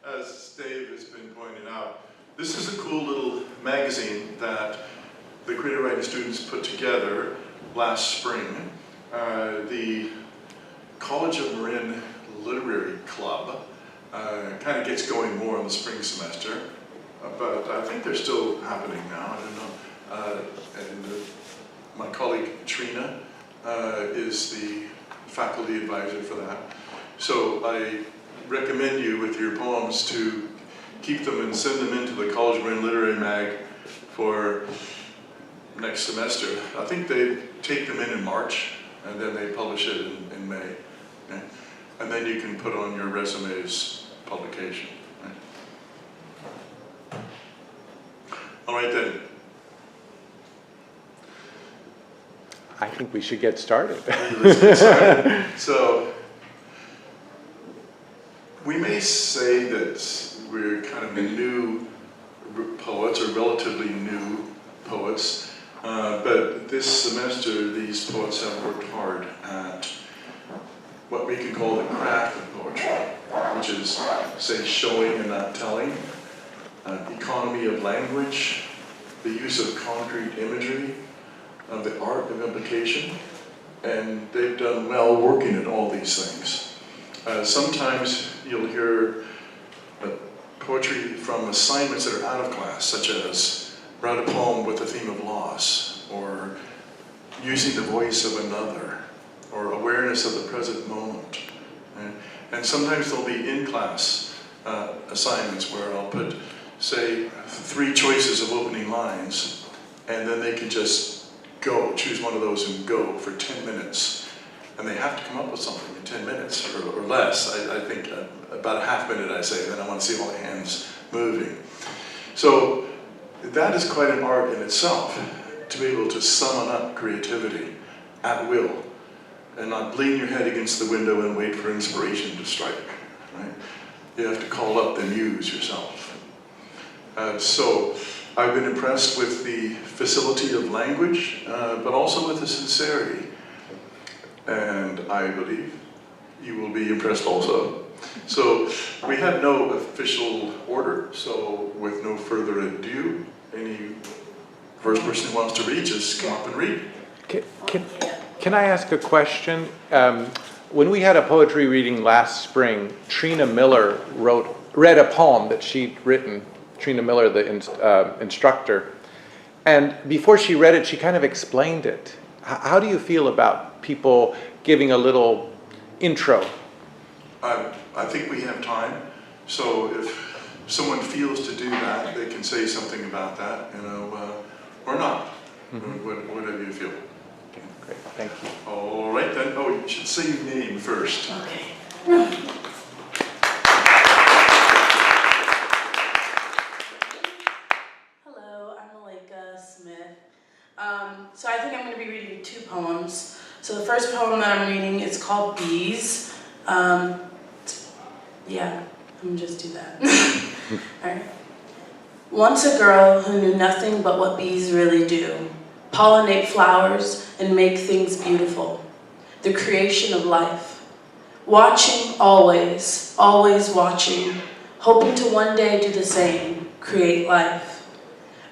As Dave has been pointing out, this is a cool little magazine that the creative writing students put together last spring. The College of Marin Literary Club kind of gets going more in the spring semester, but I think they're still happening now, I don't know. My colleague Trina is the faculty advisor for that. So I recommend you with your poems to keep them and send them into the College of Marin Literary Mag for next semester. I think they take them in March and then they publish it in May. Okay? And then you can put on your resume's publication. Right? All right then. I think we should get started. So, we may say that we're kind of new poets, or relatively new poets, but this semester these poets have worked hard at what we can call the craft of poetry, which is, say, showing and not telling, economy of language, the use of concrete imagery, the art of implication, and they've done well working at all these things. Sometimes you'll hear poetry from assignments that are out of class, such as write a poem with a theme of loss, or using the voice of another, or awareness of the present moment. And sometimes there'll be in-class assignments where I'll put, say, 3 choices of opening lines, and then they can just choose one of those and go for 10 minutes. And they have to come up with something in 10 minutes or less. I think about a half minute I say, and then I want to see all the hands moving. So that is quite an art in itself, to be able to summon up creativity at will and not lean your head against the window and wait for inspiration to strike. Right? You have to call up the muse yourself. So I've been impressed with the facility of language, but also with the sincerity. And I believe you will be impressed also. So we have no official order, so with no further ado, any first person who wants to read, just come up and read. Can I ask a question? When we had a poetry reading last spring, Trina Miller read a poem that she'd written, Trina Miller, the instructor, and before she read it, she kind of explained it. How do you feel about people giving a little intro? I think we have time, so if someone feels to do that, they can say something about that, you know, or not, whatever you feel. Okay, great, thank you. All right then. Oh, you should say your name first. Okay. So I think I'm going to be reading 2 poems. So the first poem that I'm reading is called Bees. Yeah, I'm just do that. All right. Once a girl who knew nothing but what bees really do, pollinate flowers and make things beautiful, the creation of life. Watching always, always watching, hoping to one day do the same, create life.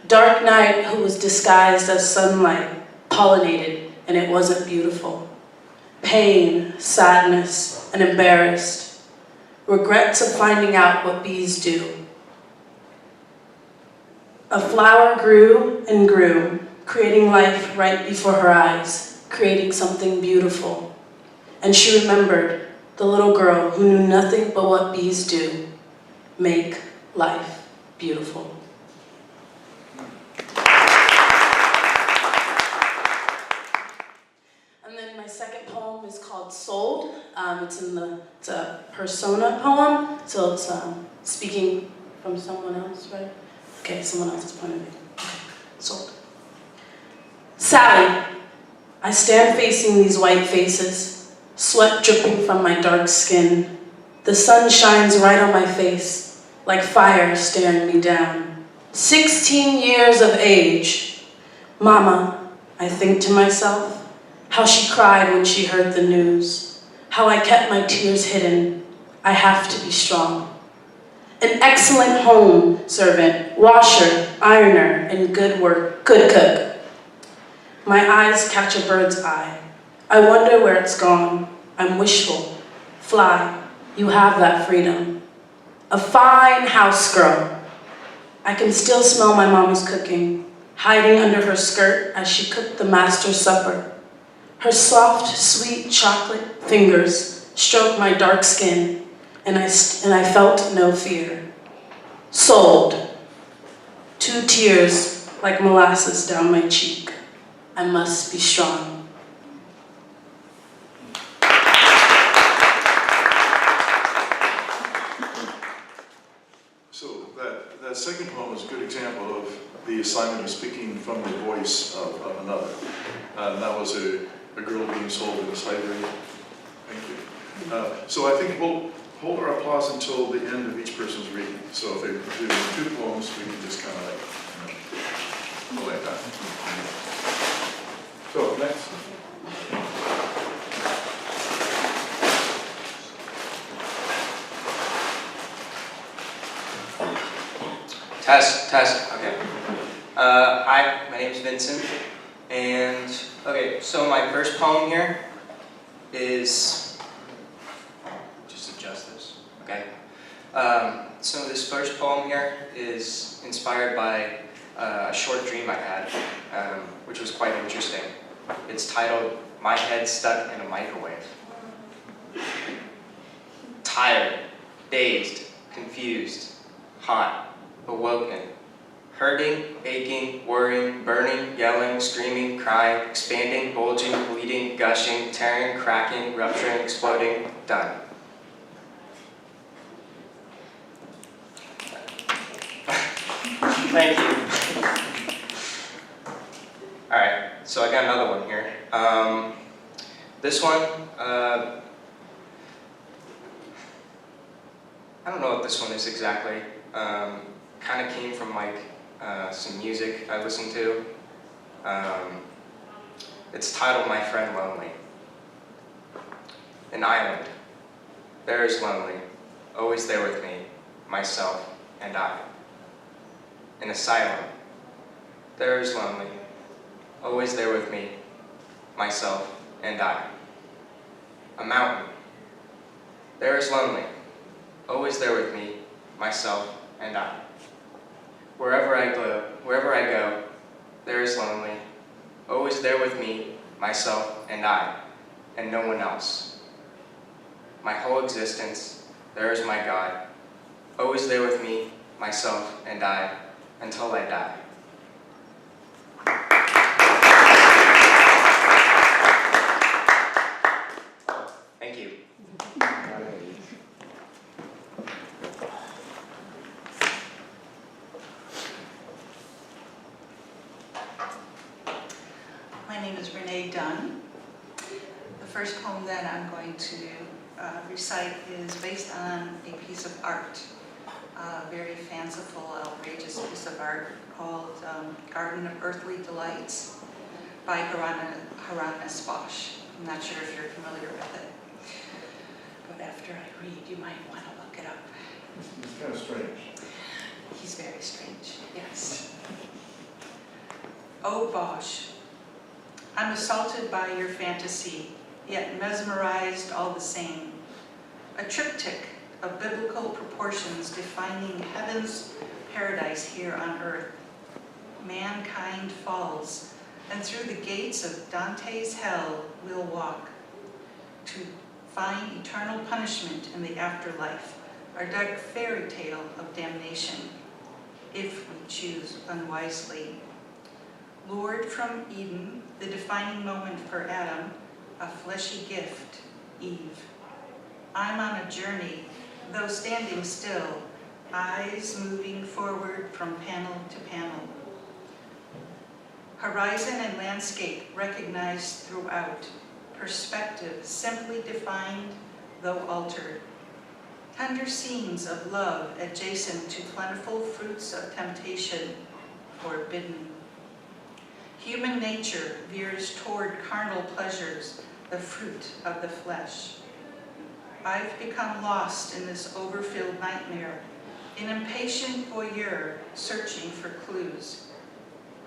Dark night who was disguised as sunlight, pollinated, and it wasn't beautiful. Pain, sadness, and embarrassed. Regrets of finding out what bees do. A flower grew and grew, creating life right before her eyes, creating something beautiful. And she remembered the little girl who knew nothing but what bees do, make life beautiful. Second poem is called Sold. It's a persona poem, so it's speaking from someone else, right? Okay, someone else's point of view. Sold. Sally, I stand facing these white faces, sweat dripping from my dark skin. The sun shines right on my face, like fire staring me down. 16 years of age. Mama, I think to myself, how she cried when she heard the news. how I kept my tears hidden. I have to be strong. An excellent home servant, washer, ironer, and good cook. My eyes catch a bird's eye. I wonder where it's gone. I'm wishful. Fly, you have that freedom. A fine house girl. I can still smell my mama's cooking, hiding under her skirt as she cooked the master's supper. Her soft, sweet chocolate fingers stroked my dark skin, and I felt no fear. Sold. 2 tears like molasses down my cheek. I must be strong. So that second poem is a good example of the assignment of speaking from the voice of another. And that was a girl being sold into slavery. Thank you. So I think we'll hold our applause until the end of each person's reading. So if they do 2 poems, we can just kind of go like that. So next. Test, okay. Hi, my name is Vincent, and okay, so my first poem here is, just adjust this, okay? So this first poem here is inspired by a short dream I had, which was quite interesting. It's titled, My Head Stuck in a Microwave. Tired, dazed, confused, hot, awoken, hurting, aching, worrying, burning, yelling, screaming, crying, expanding, bulging, bleeding, gushing, tearing, cracking, rupturing, exploding, done. Thank you. Alright, so I got another one here. This one, I don't know what this one is exactly. Kind of came from like some music I listened to. It's titled My Friend Lonely. An island. There is lonely, always there with me, myself and I. An asylum. There is lonely, always there with me, myself and I. A mountain. There is lonely, always there with me, myself and I. Wherever I go, there is lonely, always there with me, myself and I, and no one else. My whole existence, there is my God, always there with me, myself and I, until I die. Thank you. My name is Renee Dunn. The first poem that I'm going to recite is based on a piece of art, a very fanciful, outrageous piece of art called Garden of Earthly Delights by Hieronymus Bosch. I'm not sure if you're familiar with it, but after I read, you might want to look it up. It's kind of strange. He's very strange, yes. Oh, Bosch, I'm assaulted by your fantasy, yet mesmerized all the same. A triptych of biblical proportions defining heaven's paradise here on earth. Mankind falls, and through the gates of Dante's hell we'll walk to find eternal punishment in the afterlife, our dark fairy tale of damnation, if we choose unwisely. Lured from Eden, the defining moment for Adam, a fleshy gift, Eve. I'm on a journey, though standing still, eyes moving forward from panel to panel. Horizon and landscape recognized throughout, perspective simply defined, though altered. Tender scenes of love adjacent to plentiful fruits of temptation, forbidden. Human nature veers toward carnal pleasures, the fruit of the flesh. I've become lost in this overfilled nightmare, an impatient voyeur searching for clues.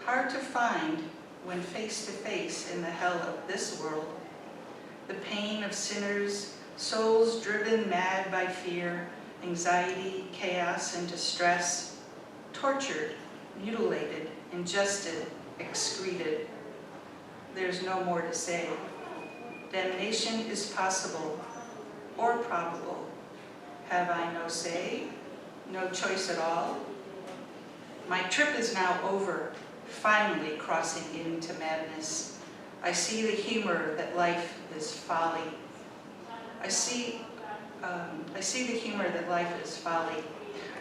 Hard to find when face to face in the hell of this world. The pain of sinners, souls driven mad by fear, anxiety, chaos, and distress, tortured, mutilated, ingested, excreted. There's no more to say. Damnation is possible or probable. Have I no say? No choice at all? My trip is now over, finally crossing into madness. I see the humor that life is folly. I see the humor that life is folly.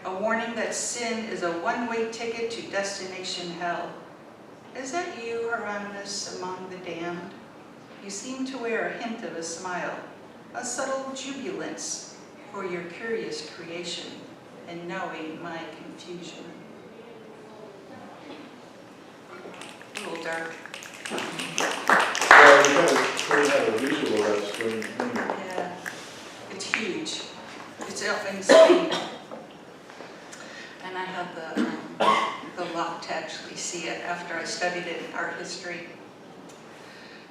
A warning that sin is a one-way ticket to destination hell. Is that you, Hieronymus, among the damned? You seem to wear a hint of a smile, a subtle jubilance for your curious creation and knowing my confusion. A little dark. Well, you kind of have a visual of that spring thing. Yeah, it's huge. It's up in Spain. And I had the luck to actually see it after I studied it in art history.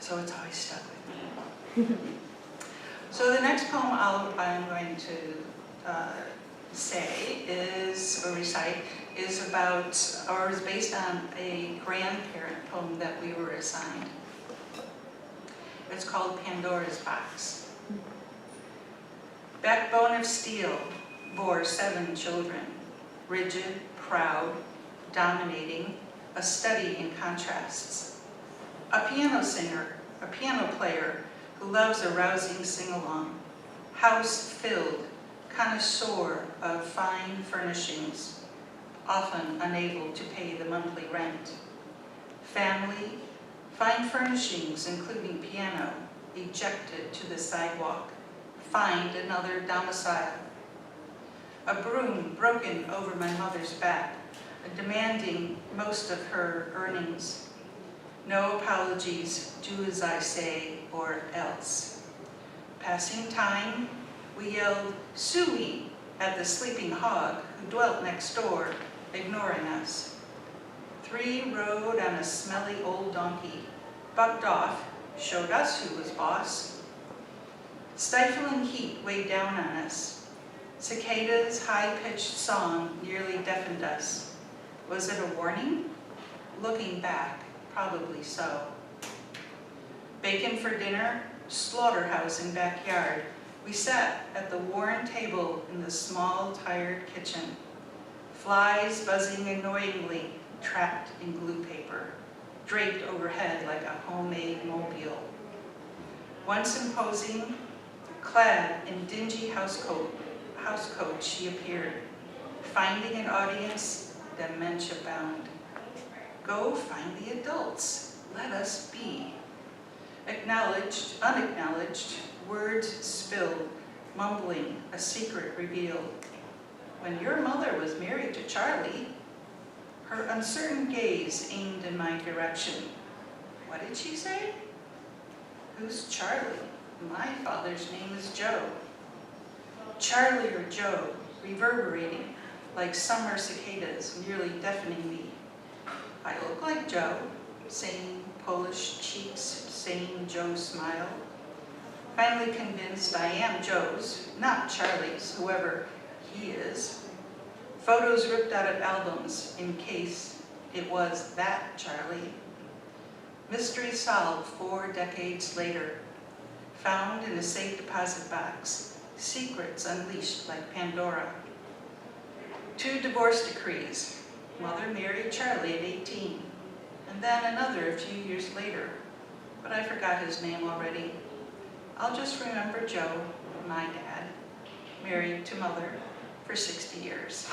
So it's always stuck with me. So the next poem I'm going to say is, or recite, is about, or is based on a grandparent poem that we were assigned. It's called Pandora's Box. Backbone of steel bore 7 children, rigid, proud, dominating, a study in contrasts. A piano singer, a piano player who loves a rousing sing-along, house-filled, connoisseur of fine furnishings, often unable to pay the monthly rent. Family, fine furnishings including piano, ejected to the sidewalk, find another domicile. A broom broken over my mother's back, demanding most of her earnings. No apologies, do as I say or else. Passing time, we yelled "Suey" at the sleeping hog who dwelt next door, ignoring us. 3 rode on a smelly old donkey, bucked off, showed us who was boss. Stifling heat weighed down on us. Cicadas' high-pitched song nearly deafened us. Was it a warning? Looking back, probably so. Bacon for dinner, slaughterhouse in backyard. We sat at the worn table in the small, tired kitchen. Flies buzzing annoyingly, trapped in glue paper, draped overhead like a homemade mobile. Once imposing, clad in dingy housecoat, she appeared, finding an audience, dementia-bound. Go find the adults, let us be. Acknowledged, unacknowledged, words spilled, mumbling, a secret revealed. When your mother was married to Charlie, her uncertain gaze aimed in my direction. What did she say? Who's Charlie? My father's name is Joe. Charlie or Joe, reverberating like summer cicadas, nearly deafening me. I look like Joe, same Polish cheeks, same Joe smile. Finally convinced I am Joe's, not Charlie's, whoever he is. Photos ripped out of albums in case it was that Charlie. Mystery solved 4 decades later. Found in a safe deposit box, secrets unleashed like Pandora. 2 divorce decrees. Mother married Charlie at 18, and then another a few years later, but I forgot his name already. I'll just remember Joe, my dad, married to Mother for 60 years.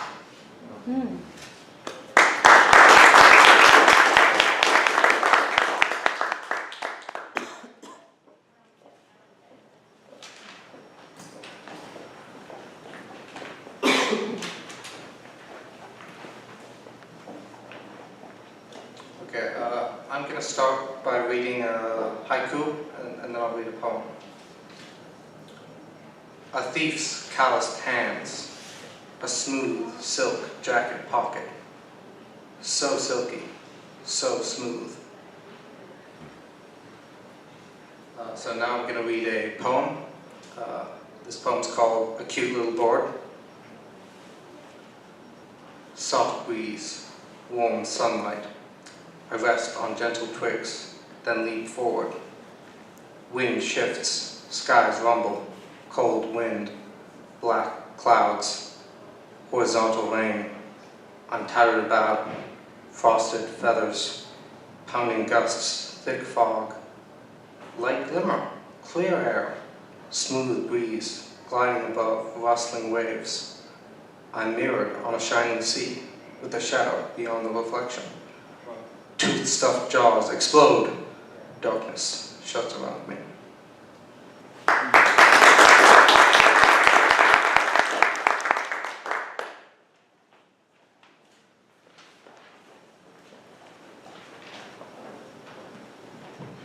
Okay, I'm going to start by reading a haiku, and then I'll read a poem. a thief's calloused hands, a smooth silk jacket pocket, so silky, so smooth. So now I'm going to read a poem. This poem's called A Cute Little Board. Soft breeze, warm sunlight. I rest on gentle twigs, then leap forward. Wind shifts, skies rumble, cold wind, black clouds, horizontal rain. I'm tattered about, frosted feathers, pounding gusts, thick fog, light glimmer, clear air, smooth breeze, gliding above rustling waves. I'm mirrored on a shining sea, with a shadow beyond the reflection. Tooth-stuffed jaws explode, darkness shuts around me.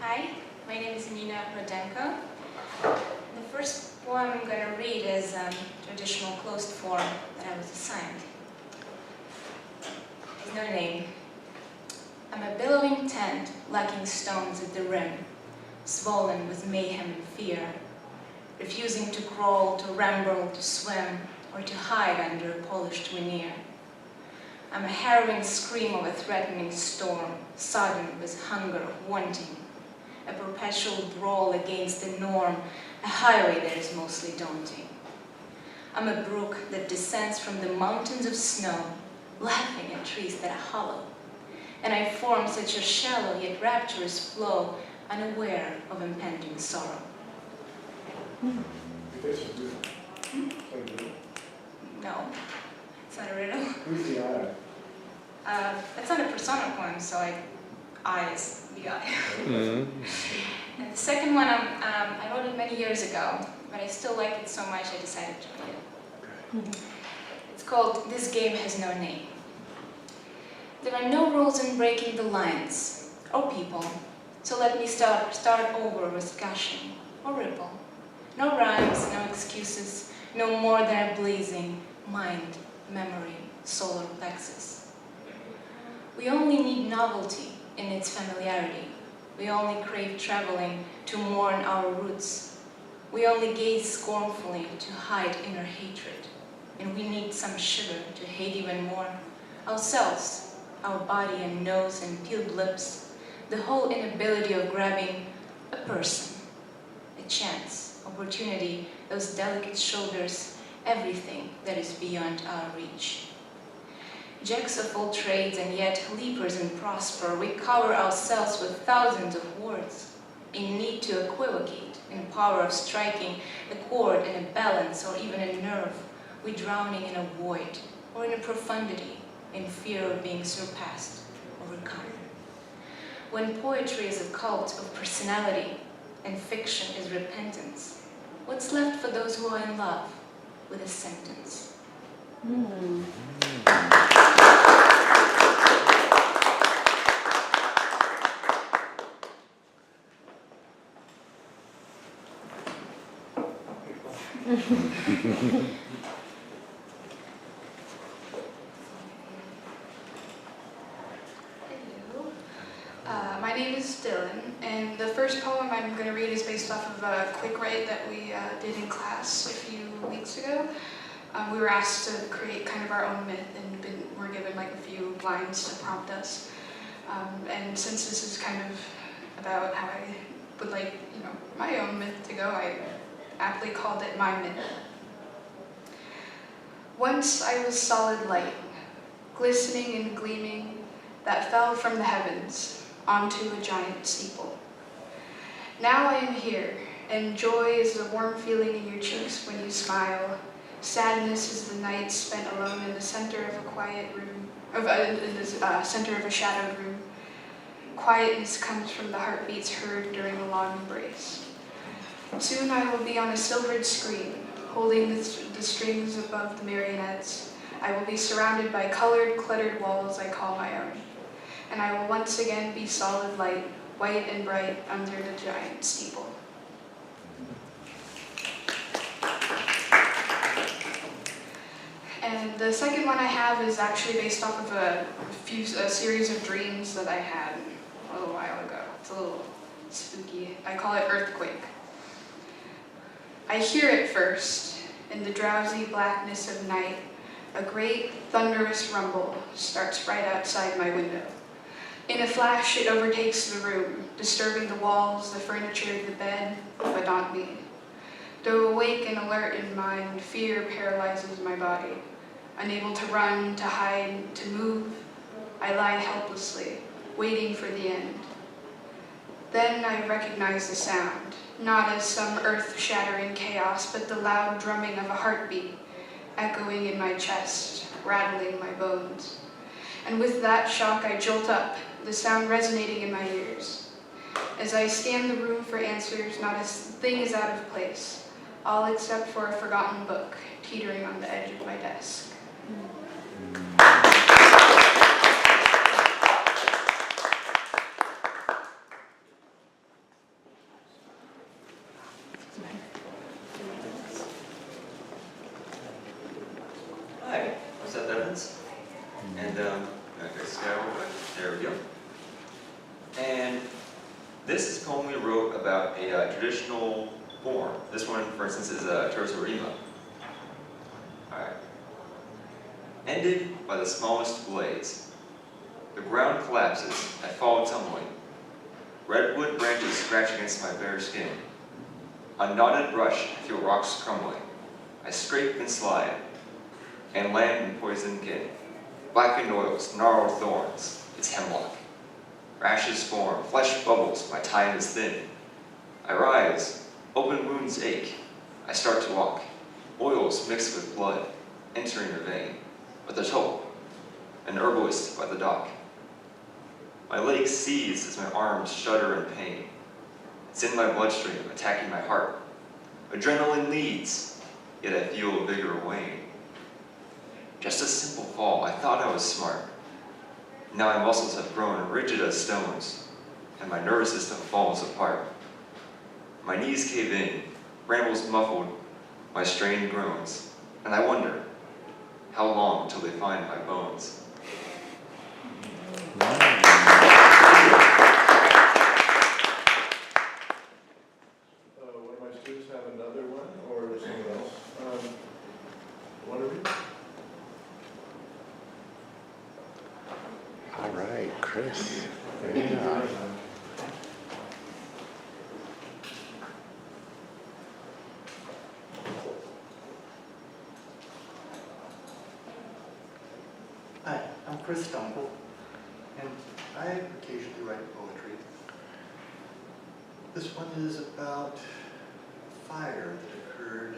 Hi, my name is Nina Rodenko. The first poem I'm going to read is traditional closed form that I was assigned. There's no name. I'm a billowing tent lacking stones at the rim, swollen with mayhem and fear, refusing to crawl, to ramble, to swim, or to hide under a polished veneer. I'm a harrowing scream of a threatening storm, sodden with hunger of wanting, a perpetual brawl against the norm, a highway that is mostly daunting. I'm a brook that descends from the mountains of snow, laughing at trees that are hollow, and I form such a shallow yet rapturous flow, unaware of impending sorrow. No, it's not a riddle. Who's the I? It's not a persona poem, so I is the I. And the second one, I wrote it many years ago, but I still like it so much I decided to read it. It's called This Game Has No Name. There are no rules in breaking the lines, or people, so let me start over with gushing, or ripple. No rhymes, no excuses, no more than a blazing mind, memory, solar plexus. We only need novelty in its familiarity. We only crave traveling to mourn our roots. We only gaze scornfully to hide inner hatred. And we need some sugar to hate even more. Ourselves, our body and nose and peeled lips, the whole inability of grabbing a person, a chance, opportunity, those delicate shoulders, everything that is beyond our reach. Jacks of all trades and yet leapers and prosper, we cover ourselves with thousands of words, in need to equivocate, in power of striking a chord in a balance or even a nerve, we drowning in a void or in a profundity, in fear of being surpassed, overcome. When poetry is a cult of personality and fiction is repentance, what's left for those who are in love with a sentence? My name is Dylan, and the first poem I'm going to read is based off of a quick write that we did in class a few weeks ago. We were asked to create kind of our own myth, and we're given like a few lines to prompt us. And since this is kind of about how I would like, my own myth to go, I aptly called it My Myth. Once I was solid light, glistening and gleaming, that fell from the heavens onto a giant steeple. Now I am here, and joy is the warm feeling in your cheeks when you smile. Sadness is the night spent alone in the center of a quiet room, in the center of a shadowed room. Quietness comes from the heartbeats heard during a long embrace. Soon I will be on a silvered screen, holding the strings above the marionettes. I will be surrounded by colored, cluttered walls I call my own. And I will once again be solid light, white and bright under the giant steeple. The second one I have is actually based off of a series of dreams that I had a little while ago. It's a little spooky. I call it Earthquake. I hear it first, in the drowsy blackness of night. A great thunderous rumble starts right outside my window. In a flash, it overtakes the room, disturbing the walls, the furniture, the bed, but not me. Though awake and alert in mind, fear paralyzes my body. Unable to run, to hide, to move, I lie helplessly, waiting for the end. Then I recognize the sound, not as some earth-shattering chaos, but the loud drumming of a heartbeat, echoing in my chest, rattling my bones. And with that shock, I jolt up, the sound resonating in my ears. As I scan the room for answers, not a thing is out of place, all except for a forgotten book teetering on the edge of my desk. Hi, I'm Seth Evans, and there we go. And this is a poem we wrote about a traditional form. This one, for instance, is a terza rima. Alright. Ended by the smallest blaze. The ground collapses, I fall tumbling. Redwood branches scratch against my bare skin. On knotted brush, I feel rocks crumbling. I scrape and slide, and land in poison kin. Blackened oils, gnarled thorns, it's hemlock. Rashes form, flesh bubbles, my time is thin. I rise, open wounds ache. I start to walk. Oils mix with blood, entering the vein. But there's hope, an herbalist by the dock. My legs seize as my arms shudder in pain. It's in my bloodstream, attacking my heart. Adrenaline leads, yet I feel vigor wane. Just a simple fall, I thought I was smart. Now my muscles have grown rigid as stones, and my nervous system falls apart. My knees cave in, brambles muffled my strained groans, and I wonder, how long till they find my bones? One of my students have another one, or someone else? One of you? All right, Chris. Yeah. Hi, I'm Chris Dunkel, and I occasionally write poetry. This one is about a fire that occurred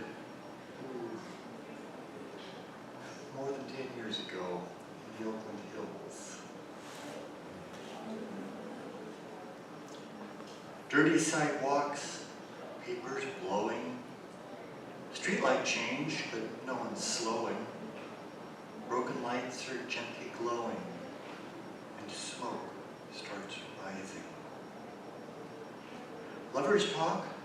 more than 10 years ago in the Oakland Hills. Dirty sidewalks, papers blowing, streetlight change, but no one's slowing. Broken lights are gently glowing, and smoke starts rising. Lovers talk,